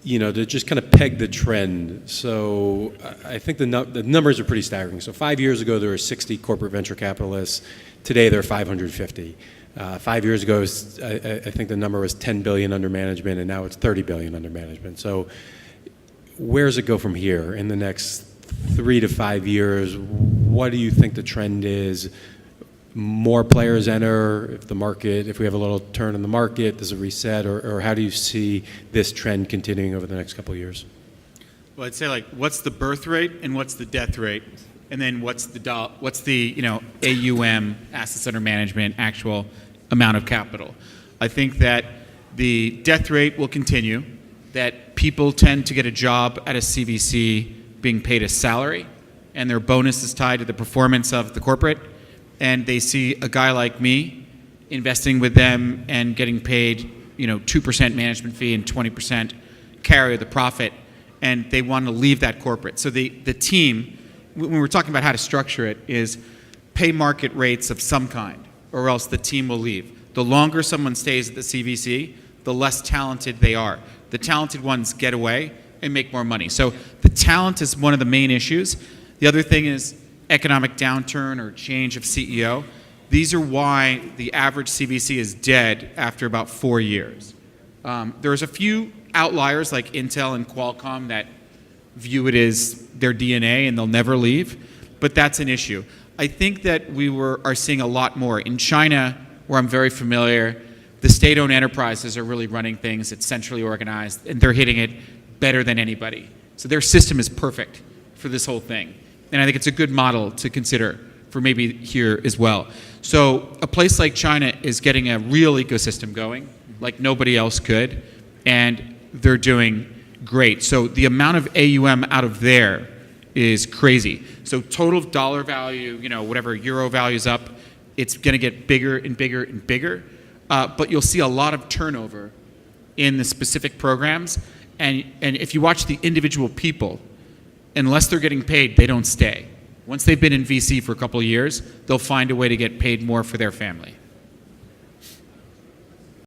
to just kind of peg the trend. So I think the numbers are pretty staggering. So 5 years ago, there were 60 corporate venture capitalists. Today, there are 550. 5 years ago, I think the number was 10 billion under management, and now it's 30 billion under management. So where does it go from here in the next 3 to 5 years? What do you think the trend is? More players enter if we have a little turn in the market, does it reset, or how do you see this trend continuing over the next couple of years? Well, I'd say what's the birth rate and what's the death rate, and then what's the AUM, assets under management, actual amount of capital. I think that the death rate will continue, that people tend to get a job at a CVC being paid a salary, and their bonus is tied to the performance of the corporate. And they see a guy like me investing with them and getting paid, 2% management fee and 20% carry of the profit, and they want to leave that corporate. So the team, when we're talking about how to structure it, is pay market rates of some kind, or else the team will leave. The longer someone stays at the CVC, the less talented they are. The talented ones get away and make more money. So the talent is one of the main issues. The other thing is economic downturn or change of CEO. These are why the average CVC is dead after about 4 years. There's a few outliers like Intel and Qualcomm that view it as their DNA and they'll never leave, but that's an issue. I think that we are seeing a lot more. In China, where I'm very familiar, the state-owned enterprises are really running things. It's centrally organized, and they're hitting it better than anybody. So their system is perfect for this whole thing. And I think it's a good model to consider for maybe here as well. So a place like China is getting a real ecosystem going like nobody else could, and they're doing great. So the amount of AUM out of there is crazy. So total dollar value, whatever euro value is up, it's going to get bigger and bigger and bigger. But you'll see a lot of turnover in the specific programs. And if you watch the individual people, unless they're getting paid, they don't stay. Once they've been in VC for a couple of years, they'll find a way to get paid more for their family.